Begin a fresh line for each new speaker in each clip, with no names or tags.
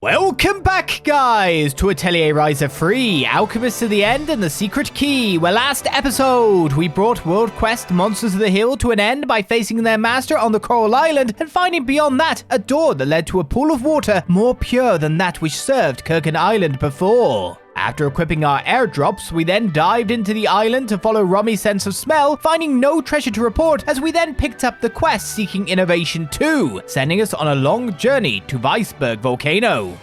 Welcome back, guys, to Atelier Ryza 3, Alchemist to the End and the Secret Key, where last episode we brought World Quest Monsters of the Hill to an end by facing their master on the Coral Island and finding beyond that a door that led to a pool of water more pure than that which served Kurken Island before. After equipping our airdrops, we then dived into the island to follow Rommy's sense of smell, finding no treasure to report as we then picked up the quest seeking Innovation 2, sending us on a long journey to Weissberg Volcano.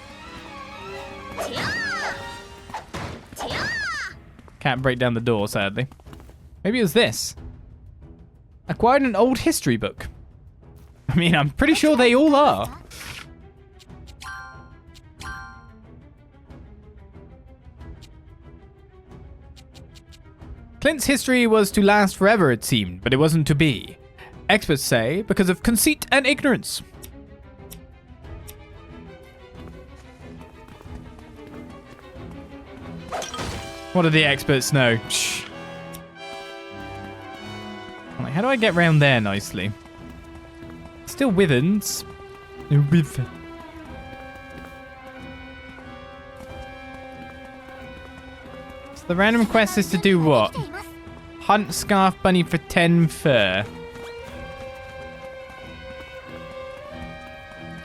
Can't break down the door, sadly. Maybe it was this. Acquired an old history book. I mean, I'm pretty sure they all are. Clint's history was to last forever, it seemed, but it wasn't to be. Experts say because of conceit and ignorance. What do the experts know? Shh. Like, how do I get round there nicely? Still Withens. Wither. So the random quest is to do what? Hunt Scarf Bunny for 10 fur.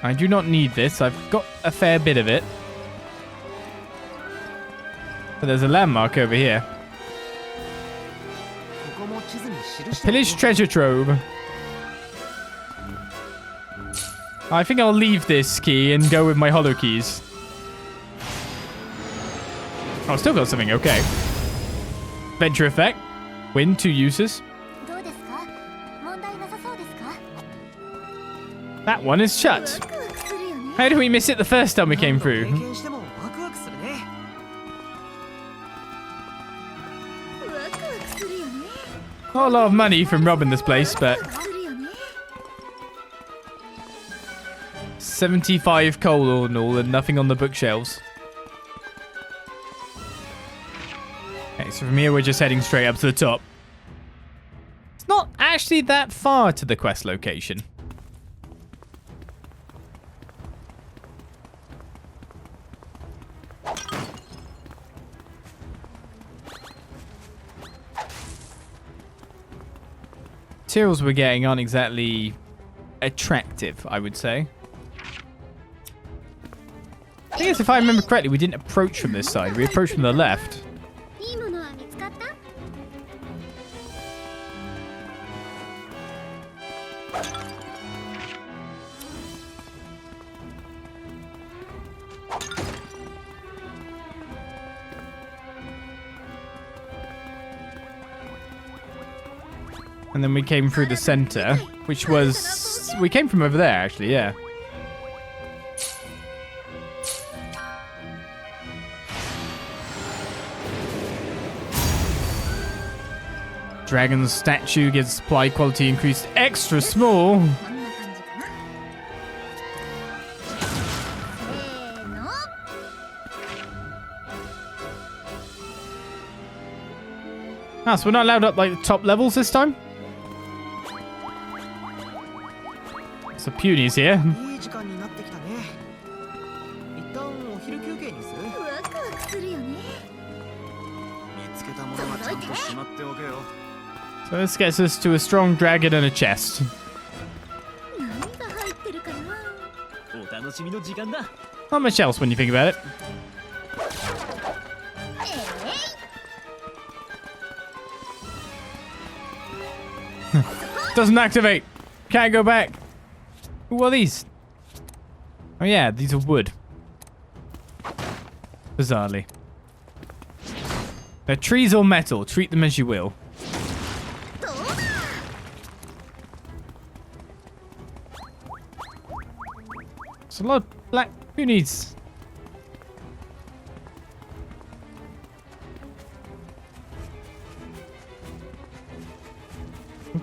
I do not need this. I've got a fair bit of it. But there's a landmark over here. A pillaged treasure trove. I think I'll leave this key and go with my hollow keys. Oh, still got something, okay. Venture effect. Win, 2 uses. That one is shut. How did we miss it the first time we came through? Not a lot of money from robbing this place, but 75 coal and all, and nothing on the bookshelves. Okay, so from here we're just heading straight up to the top. It's not actually that far to the quest location. Materials we're getting aren't exactly attractive, I would say. I think if I remember correctly, we didn't approach from this side. We approached from the left. And then we came through the center, which was... We came from over there, actually, yeah. Dragon's statue gets supply quality increased extra small. Ah, so we're not allowed up like the top levels this time? So Puny's here. So this gets us to a strong dragon and a chest. Not much else when you think about it. Doesn't activate. Can't go back. What are these? Oh yeah, these are wood. Bizarrely. They're trees or metal. Treat them as you will. There's a lot of black punies.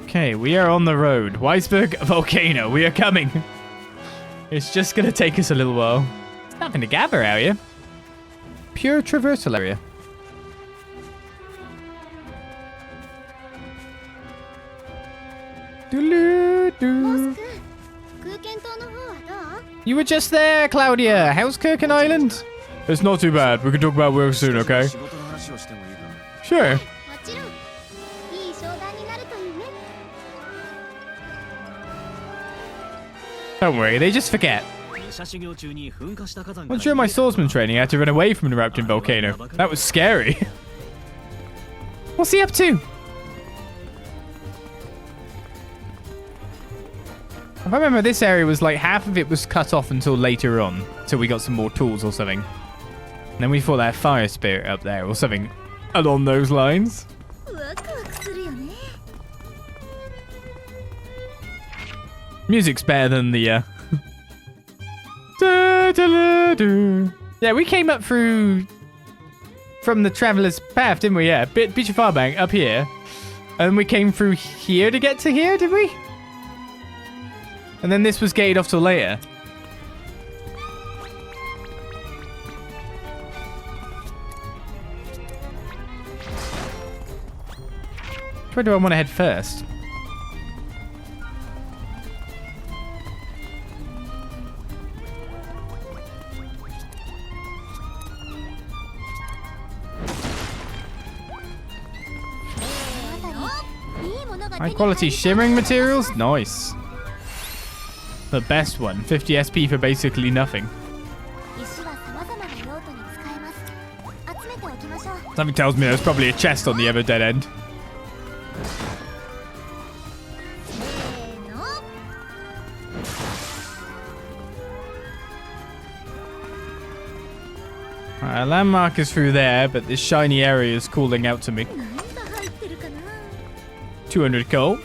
Okay, we are on the road. Weissberg Volcano, we are coming. It's just gonna take us a little while. There's nothing to gather out here. Pure traversal area. You were just there, Claudia. How's Kurken Island? It's not too bad. We can talk about work soon, okay? Sure. Don't worry, they just forget. Once during my swordsman training, I had to run away from an erupting volcano. That was scary. What's he up to? If I remember, this area was like half of it was cut off until later on, till we got some more tools or something. And then we fought that fire spirit up there or something along those lines. Music's better than the Yeah, we came up from the Traveler's Path, didn't we? Yeah, Beach of Farbank up here. And we came through here to get to here, did we? And then this was gated off till later. Where do I want to head first? High quality shimmering materials? Nice. The best one. 50 SP for basically nothing. Something tells me there's probably a chest on the ever dead end. Alright, a landmark is through there, but this shiny area is calling out to me. 200 coal.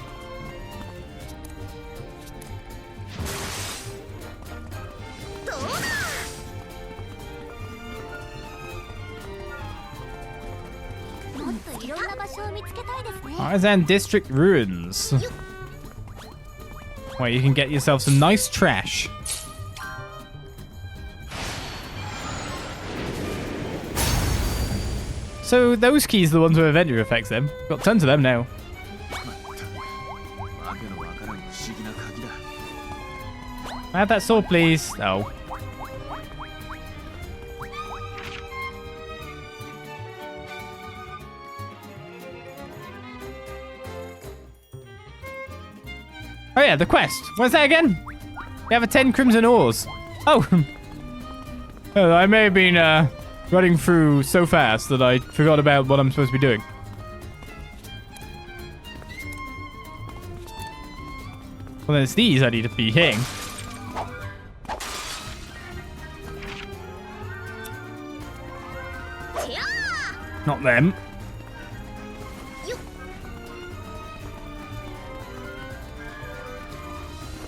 Arzan District Ruins. Where you can get yourself some nice trash. So those keys are the ones with inventory effects then. Got tons of them now. Have that sword, please. Oh. Oh yeah, the quest. What's that again? We have a 10 crimson ores. Oh. Oh, I may have been running through so fast that I forgot about what I'm supposed to be doing. Well, then it's these I need to be hitting. Not them.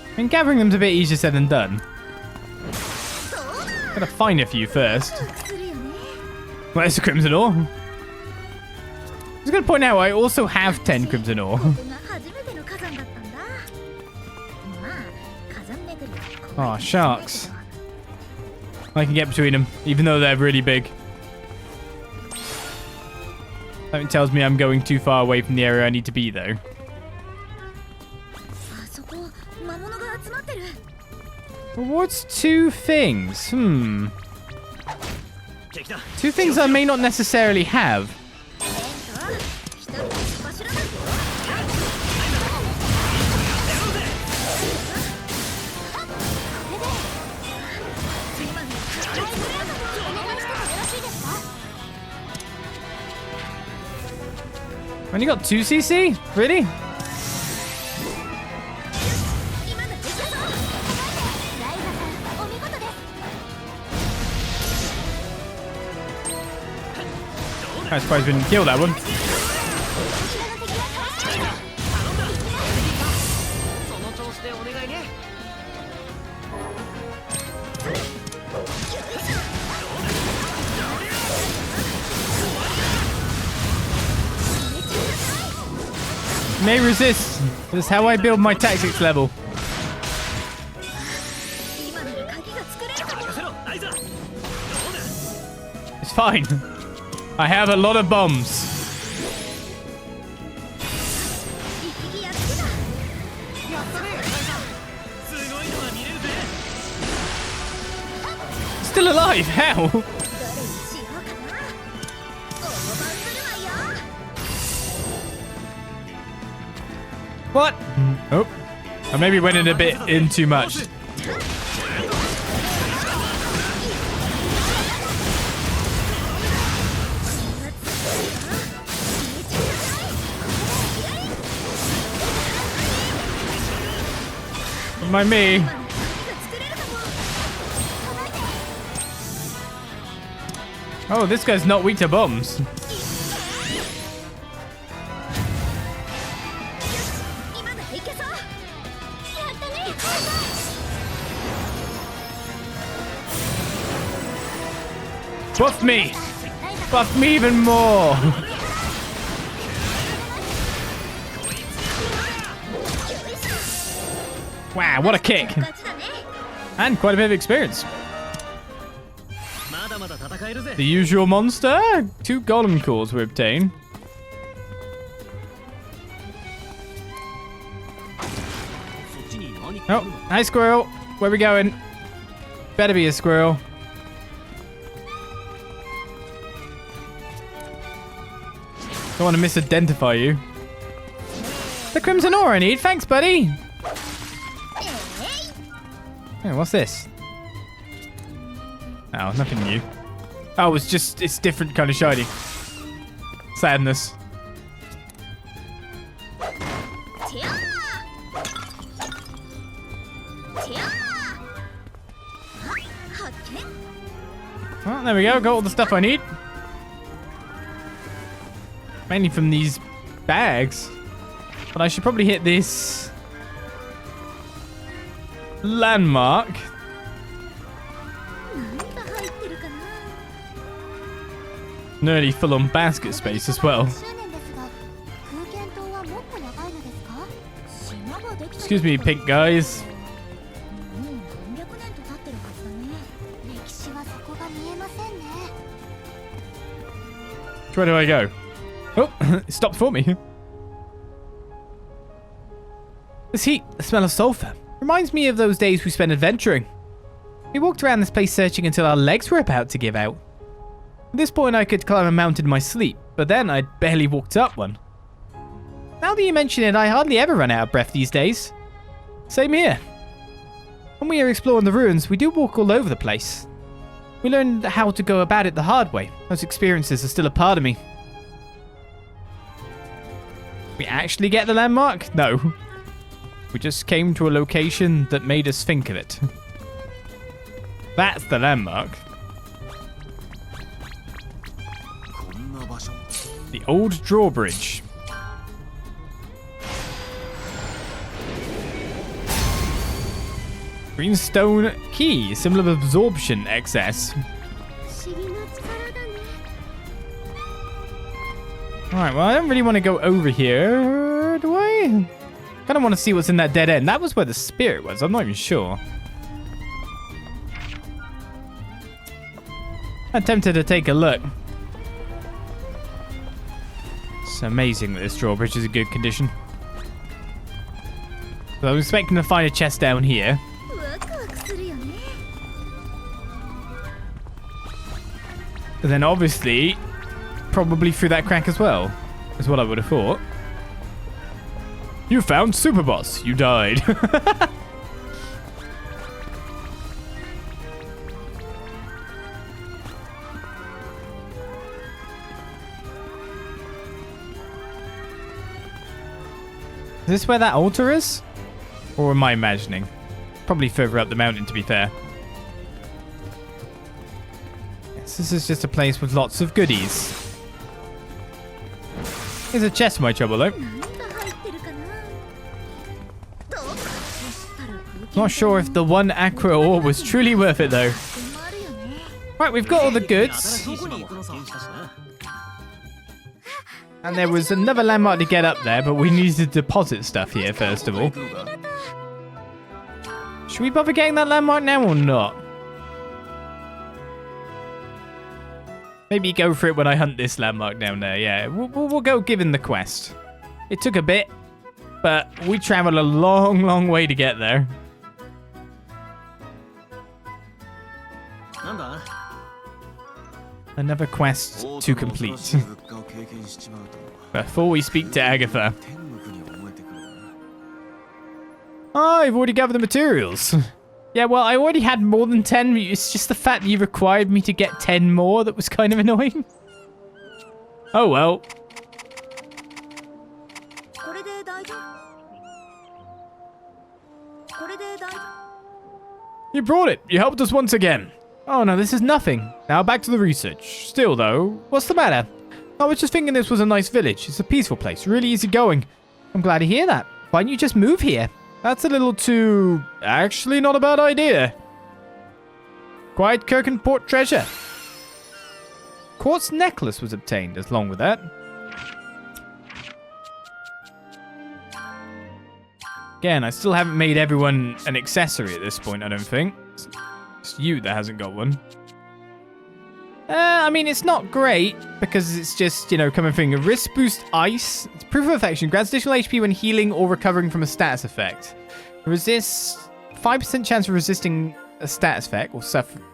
I mean, gathering them's a bit easier said than done. Gotta find a few first. Well, there's a crimson ore. I was gonna point out I also have 10 crimson ore. Oh, sharks. I can get between them, even though they're really big. Something tells me I'm going too far away from the area I need to be, though. What's two things? Two things I may not necessarily have. Only got 2 CC? Really? I'm surprised we didn't kill that one. May resist. That's how I build my tactics level. It's fine. I have a lot of bombs. still alive. How? What? Oh. I maybe went in too much. Don't mind me. Oh, this guy's not weak to bombs. Buff me! Buff me even more! Wow, what a kick! And quite a bit of experience. The usual monster. 2 golem cores we obtain. Oh, hi squirrel. Where we going? Better be a squirrel. Don't want to misidentify you. The crimson ore I need. Thanks, buddy. Hey, what's this? Oh, nothing new. Oh, it's different kind of shiny. Sadness. Well, there we go. Got all the stuff I need. Mainly from these bags. But I should probably hit this landmark. Nearly full on basket space as well. Excuse me, pink guys. Where do I go? Oh, it stopped for me. This heat, the smell of sulfur, reminds me of those days we spent adventuring. We walked around this place searching until our legs were about to give out. At this point I could climb a mountain in my sleep, but then I barely walked up one. Now that you mention it, I hardly ever run out of breath these days. Same here. When we are exploring the ruins, we do walk all over the place. We learned how to go about it the hard way. Those experiences are still a part of me. We actually get the landmark? No. We just came to a location that made us think of it. That's the landmark. The old drawbridge. Greenstone key, symbol of absorption excess. Alright, well, I don't really want to go over here, do I? Kind of want to see what's in that dead end. That was where the spirit was. I'm not even sure. I'm tempted to take a look. It's amazing that this drawbridge is in good condition. So I'm expecting to find a chest down here. And then obviously, probably through that crack as well, is what I would have thought. You found Super Boss. You died. Is this where that altar is? Or am I imagining? Probably further up the mountain, to be fair. Yes, this is just a place with lots of goodies. Here's a chest for my trouble, though. Not sure if the 1 aqua ore was truly worth it, though. Right, we've got all the goods. And there was another landmark to get up there, but we need to deposit stuff here, first of all. Should we bother getting that landmark now or not? Maybe go for it when I hunt this landmark down there. Yeah, we'll go given the quest. It took a bit, but we traveled a long, long way to get there. Another quest to complete. Before we speak to Agatha. Oh, I've already gathered the materials. Yeah, well, I already had more than 10. It's just the fact that you required me to get 10 more that was kind of annoying. Oh, well. You brought it. You helped us once again. Oh, no, this is nothing. Now back to the research. Still, though, what's the matter? I was just thinking this was a nice village. It's a peaceful place, really easy going. I'm glad to hear that. Why don't you just move here? That's a little too... Actually, not a bad idea. Quiet Kurken port treasure. Quartz necklace was obtained along with that. Again, I still haven't made everyone an accessory at this point, I don't think. It's you that hasn't got one. I mean, it's not great because it's just, you know, coming from a wrist boost ice. It's proof of affection. Grants additional HP when healing or recovering from a status effect. Resist 5% chance of resisting a status effect or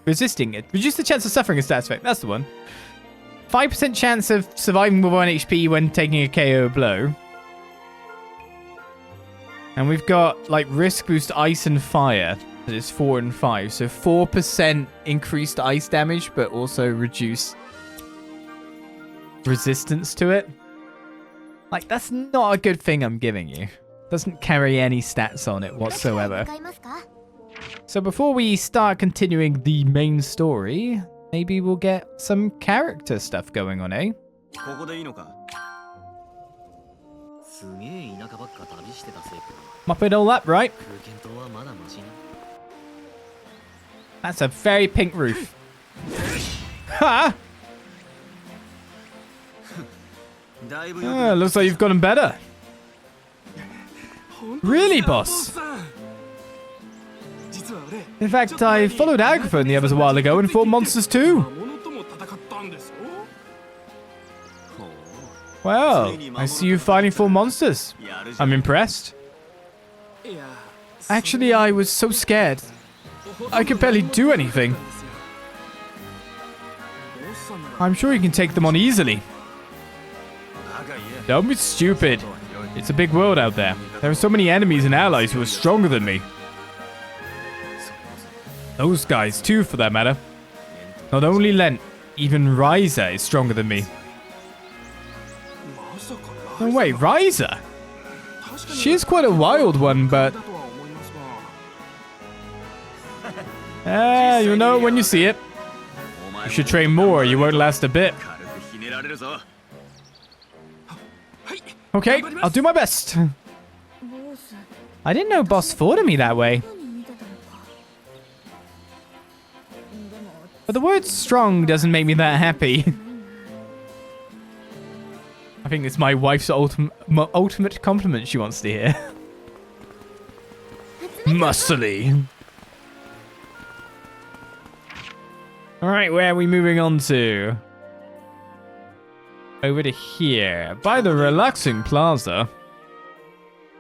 resisting it. Reduce the chance of suffering a status effect. That's the one. 5% chance of surviving with 1 HP when taking a KO blow. And we've got like risk boost ice and fire. That is 4 and 5. So 4% increased ice damage, but also reduce resistance to it. Like, that's not a good thing I'm giving you. Doesn't carry any stats on it whatsoever. So before we start continuing the main story, maybe we'll get some character stuff going on, eh? Mop it all up, right? That's a very pink roof. Ha! Looks like you've gotten better. Really, boss? In fact, I followed Agatha and the others a while ago and fought monsters too. Well, I see you fighting for monsters. I'm impressed. Actually, I was so scared. I could barely do anything. I'm sure you can take them on easily. Don't be stupid. It's a big world out there. There are so many enemies and allies who are stronger than me. Those guys too, for that matter. Not only Lent, even Ryza is stronger than me. No wait, Ryza? She is quite a wild one, but... you'll know it when you see it. You should train more, you won't last a bit. Okay, I'll do my best. I didn't know Boss thought of me that way. But the word strong doesn't make me that happy. I think it's my wife's ultimate compliment she wants to hear. Muscly. Alright, where are we moving on to? Over to here, by the relaxing plaza.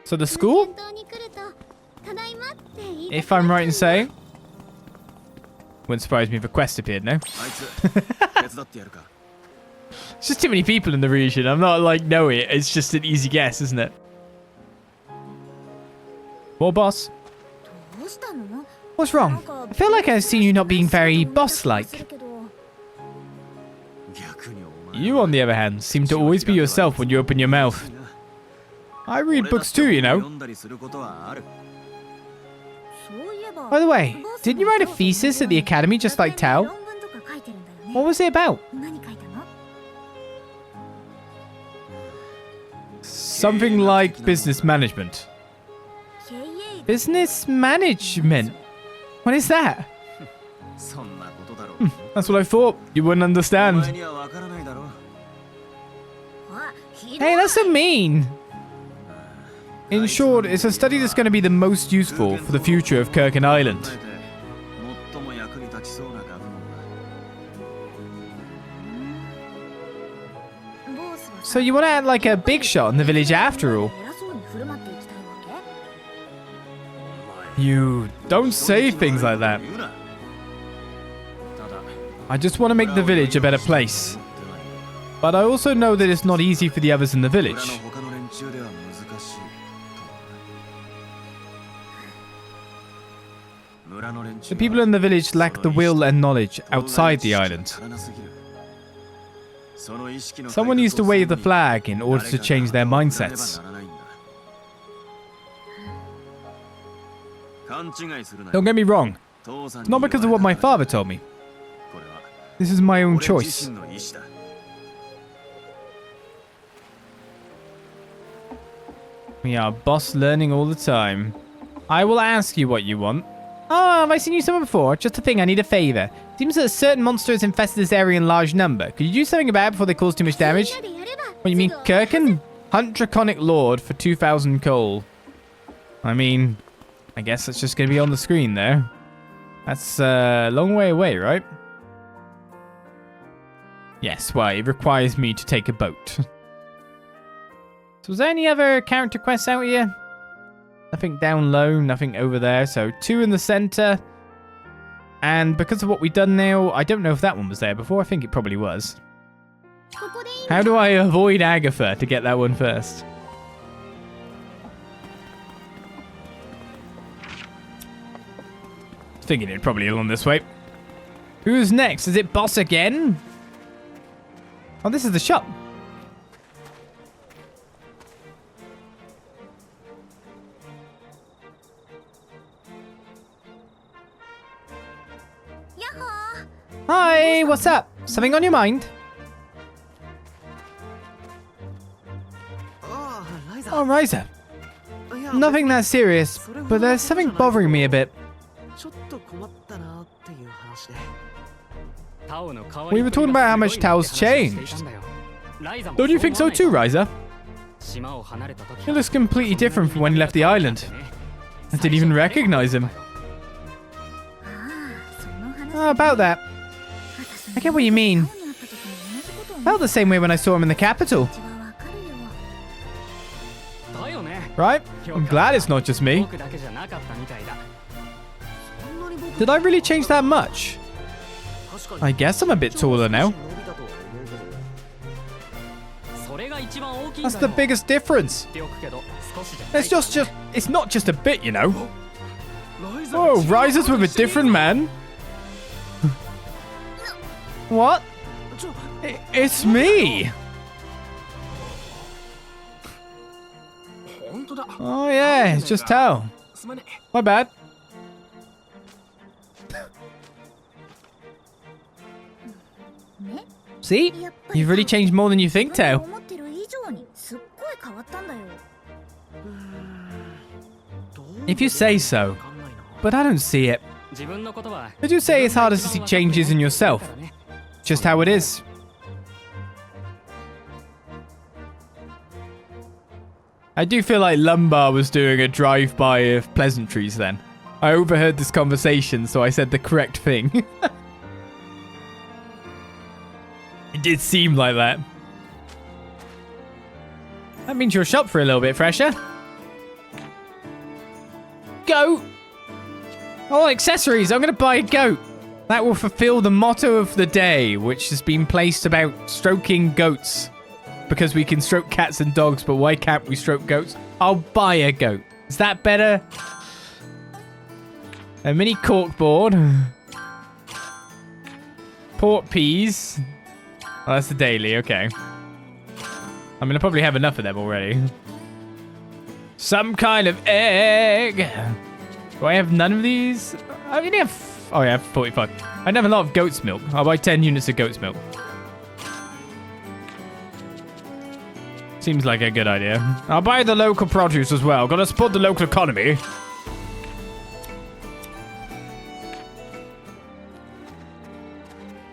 So the school? If I'm right in saying. Wouldn't surprise me if a quest appeared, no? It's just too many people in the region. I'm not like, know it. It's just an easy guess, isn't it? More boss. What's wrong? I feel like I've seen you not being very boss-like. You, on the other hand, seem to always be yourself when you open your mouth. I read books too, you know. By the way, didn't you write a thesis at the academy just like Tao? What was it about? Something like business management. Business management? What is that? That's what I thought. You wouldn't understand. Hey, that's so mean. In short, it's a study that's going to be the most useful for the future of Kurken Island. So you want to add like a big shot in the village after all? You don't say things like that. I just want to make the village a better place. But I also know that it's not easy for the others in the village. The people in the village lack the will and knowledge outside the island. Someone needs to wave the flag in order to change their mindsets. Don't get me wrong. It's not because of what my father told me. This is my own choice. We are boss learning all the time. I will ask you what you want. Oh, have I seen you somewhere before? Just a thing, I need a favor. Seems that a certain monster has infested this area in large number. Could you do something about it before they cause too much damage? What, you mean Kurken? Hunt Draconic Lord for 2,000 coal. I mean, I guess that's just going to be on the screen there. That's a long way away, right? Yes, well, it requires me to take a boat. So was there any other character quests out here? Nothing down low, nothing over there. So 2 in the center. And because of what we've done now, I don't know if that one was there before. I think it probably was. How do I avoid Agatha to get that one first? Thinking it probably along this way. Who's next? Is it boss again? Oh, this is the shop. Hi, what's up? Something on your mind? Oh, Ryza. Nothing that serious, but there's something bothering me a bit. We were talking about how much Tao's changed. Don't you think so too, Ryza? He looks completely different from when he left the island. I didn't even recognize him. Oh, about that. I get what you mean. Felt the same way when I saw him in the capital. Right? I'm glad it's not just me. Did I really change that much? I guess I'm a bit taller now. That's the biggest difference. It's not just a bit, you know. Oh, Ryza's with a different man. What? It's me! Oh yeah, it's just Tao. My bad. See? You've really changed more than you think, Tao. If you say so. But I don't see it. Did you say it's harder to see changes in yourself? Just how it is. I do feel like Lumbar was doing a drive-by of pleasantries then. I overheard this conversation, so I said the correct thing. It did seem like that. That means you'll shop for a little bit fresher. Goat! Oh, accessories! I'm going to buy a goat. That will fulfill the motto of the day, which has been placed about stroking goats. Because we can stroke cats and dogs, but why can't we stroke goats? I'll buy a goat. Is that better? A mini corkboard. Port peas. Oh, that's the daily, okay. I'm going to probably have enough of them already. Some kind of egg. Do I have none of these? I only have... Oh, yeah, I have 45. I don't have a lot of goat's milk. I'll buy 10 units of goat's milk. Seems like a good idea. I'll buy the local produce as well. Gotta support the local economy.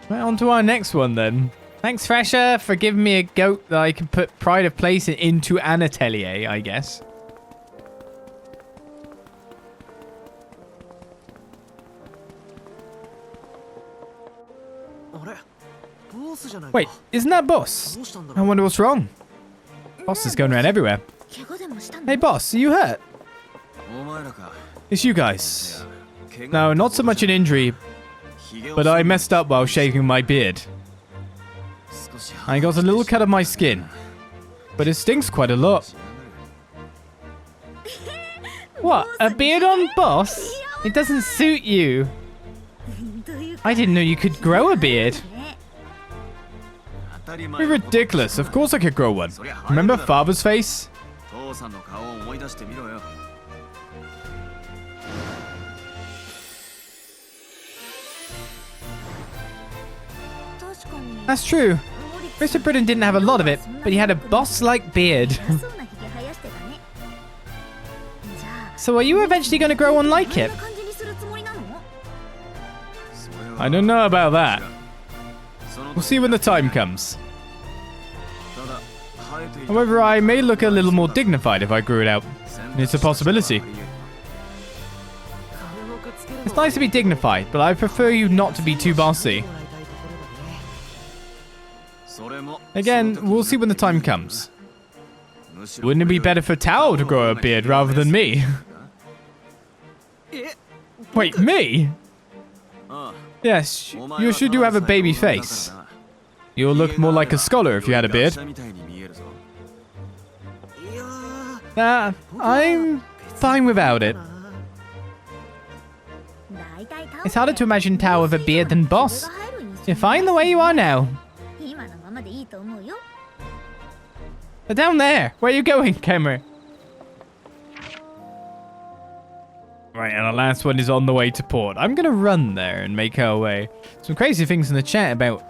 Right, on to our next one then. Thanks, Thresher, for giving me a goat that I can put pride of place into an atelier, I guess. Wait, isn't that Boss? I wonder what's wrong. Boss is going around everywhere. Hey, Boss, are you hurt? It's you guys. No, not so much an injury, but I messed up while shaving my beard. I got a little cut of my skin, but it stinks quite a lot. What, a beard on boss? It doesn't suit you. I didn't know you could grow a beard. You're ridiculous. Of course I could grow one. Remember father's face? That's true. Mr. Britain didn't have a lot of it, but he had a boss-like beard. So are you eventually going to grow one like it? I don't know about that. We'll see when the time comes. However, I may look a little more dignified if I grew it out. It's a possibility. It's nice to be dignified, but I prefer you not to be too bossy. Again, we'll see when the time comes. Wouldn't it be better for Tao to grow a beard rather than me? Wait, me? Yes, you should do have a baby face. You'll look more like a scholar if you had a beard. Nah, I'm fine without it. It's harder to imagine Tao with a beard than boss. You're fine the way you are now. But down there, where are you going, camera? Right, and our last one is on the way to port. I'm gonna run there and make our way. Some crazy things in the chat about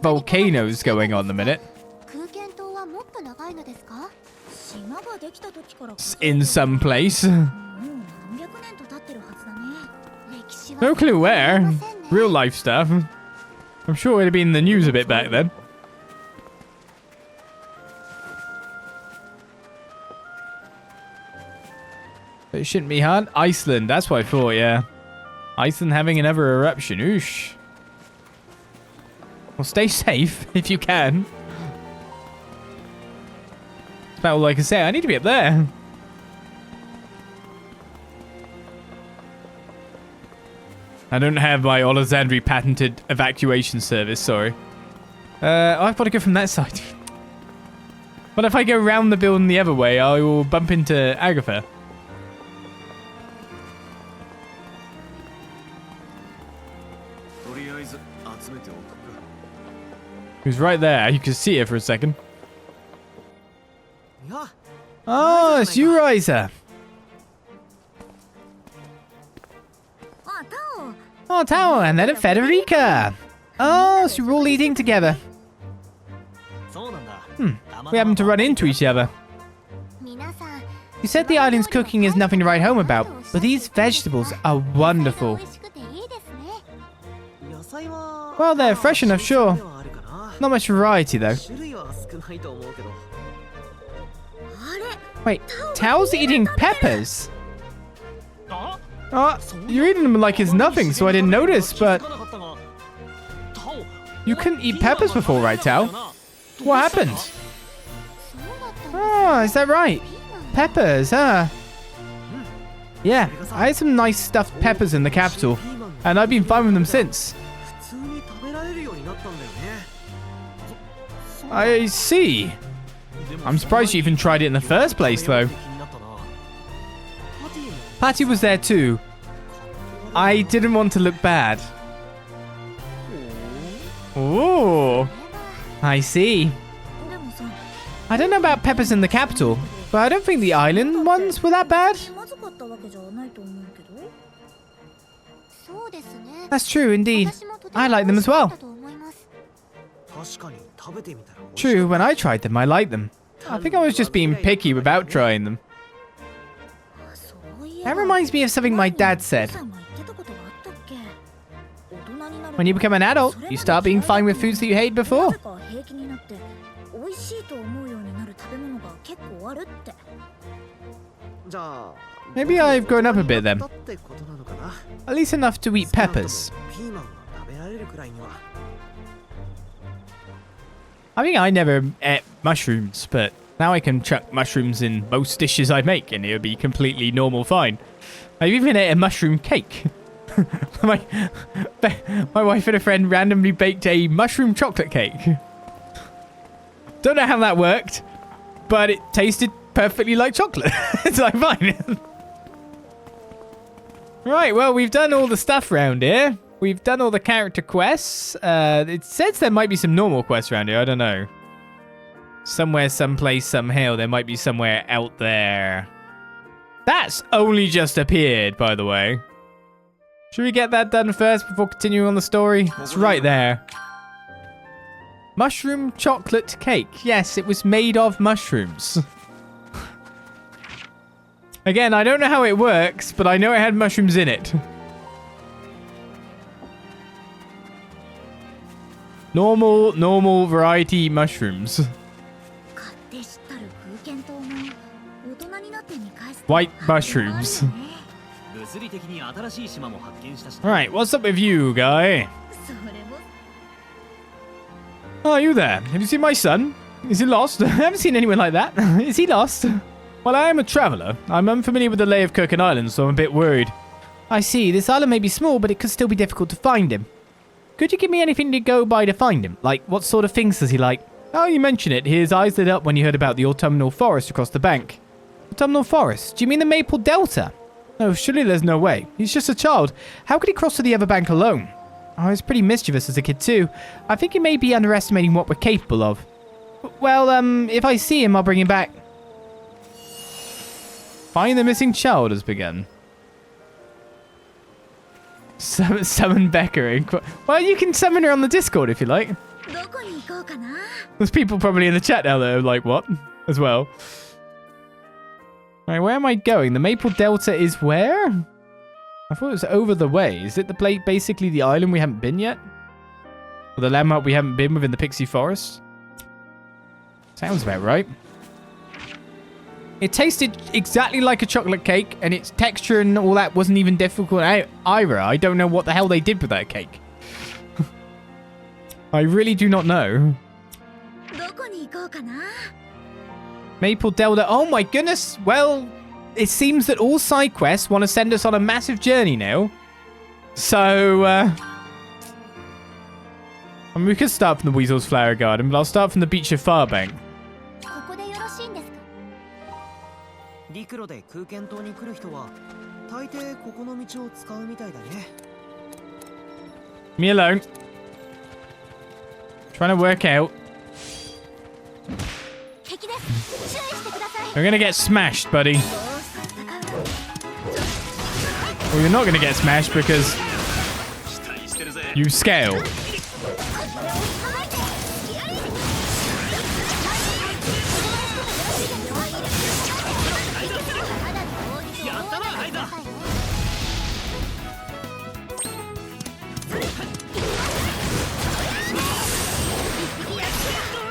volcanoes going on in a minute. In some place. No clue where. Real life stuff. I'm sure it'd be in the news a bit back then. But it shouldn't be hard. Iceland, that's what I thought, yeah. Iceland having another eruption. Oosh. Well, stay safe if you can. That's about all I can say. I need to be up there. I don't have my Olizandri patented evacuation service, sorry. I've got to go from that side. But if I go around the building the other way, I will bump into Agatha. Who's right there. You can see her for a second. Oh, it's you, Ryza. Oh, Tao, and then Federica. Oh, so you're all eating together. We happen to run into each other. You said the island's cooking is nothing to write home about, but these vegetables are wonderful. Well, they're fresh enough, sure. Not much variety, though. Wait, Tao's eating peppers? Oh, you're eating them like it's nothing, so I didn't notice, but... You couldn't eat peppers before, right, Tao? What happened? Oh, is that right? Peppers, huh? Yeah, I had some nice stuffed peppers in the capital, and I've been fine with them since. I see. I'm surprised you even tried it in the first place, though. Patty was there too. I didn't want to look bad. Oh, I see. I don't know about peppers in the capital, but I don't think the island ones were that bad. That's true, indeed. I like them as well. True, when I tried them, I liked them. I think I was just being picky without trying them. That reminds me of something my dad said. When you become an adult, you start being fine with foods that you hated before. Maybe I've grown up a bit then. At least enough to eat peppers. I think I never ate mushrooms, but now I can chuck mushrooms in most dishes I make and it would be completely normal fine. I've even ate a mushroom cake. my wife and a friend randomly baked a mushroom chocolate cake. Don't know how that worked, but it tasted perfectly like chocolate. It's like fine. Right, well, we've done all the stuff around here. We've done all the character quests. It says there might be some normal quests around here. I don't know. Somewhere, someplace, somehow. There might be somewhere out there. That's only just appeared, by the way. Should we get that done first before continuing on the story? It's right there. Mushroom chocolate cake. Yes, it was made of mushrooms. Again, I don't know how it works, but I know it had mushrooms in it. Normal variety mushrooms. White mushrooms. Right, what's up with you, guy? Oh, you there? Have you seen my son? Is he lost? I haven't seen anyone like that. Is he lost? Well, I am a traveler. I'm unfamiliar with the lay of Kurken Island, so I'm a bit worried. I see. This island may be small, but it could still be difficult to find him. Could you give me anything to go by to find him? Like, what sort of things does he like? Oh, you mention it. His eyes lit up when you heard about the autumnal forest across the bank. Autumnal forest? Do you mean the Maple Delta? Oh, surely there's no way. He's just a child. How could he cross to the other bank alone? Oh, he's pretty mischievous as a kid too. I think you may be underestimating what we're capable of. Well, if I see him, I'll bring him back. Find the missing child has begun. Summon Becca. Well, you can summon her on the Discord if you like. There's people probably in the chat now that are like, what? As well. Right, where am I going? The Maple Delta is where? I thought it was over the way. Is it the basically the island we haven't been yet? Or the landmark we haven't been within the Pixie Forest? Sounds about right. It tasted exactly like a chocolate cake, and its texture and all that wasn't even difficult either. I don't know what the hell they did with that cake. I really do not know. Maple Delta. Oh my goodness. Well, it seems that all side quests want to send us on a massive journey now. So, I mean, we could start from the Weasel's Flower Garden, but I'll start from the beach of Farbank. Me alone. Trying to work out. We're gonna get smashed, buddy. Well, you're not gonna get smashed because you scale.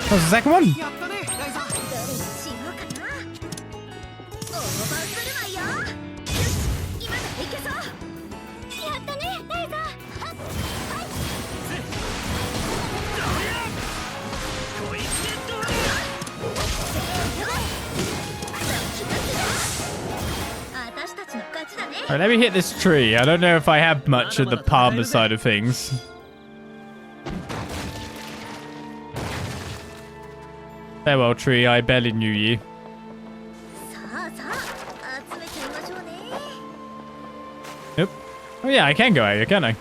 That was the second one. Alright, let me hit this tree. I don't know if I have much of the Palmer side of things. Farewell, tree. I barely knew you. Nope. Oh yeah, I can go out here, can I?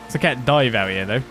So I can't dive out here, though.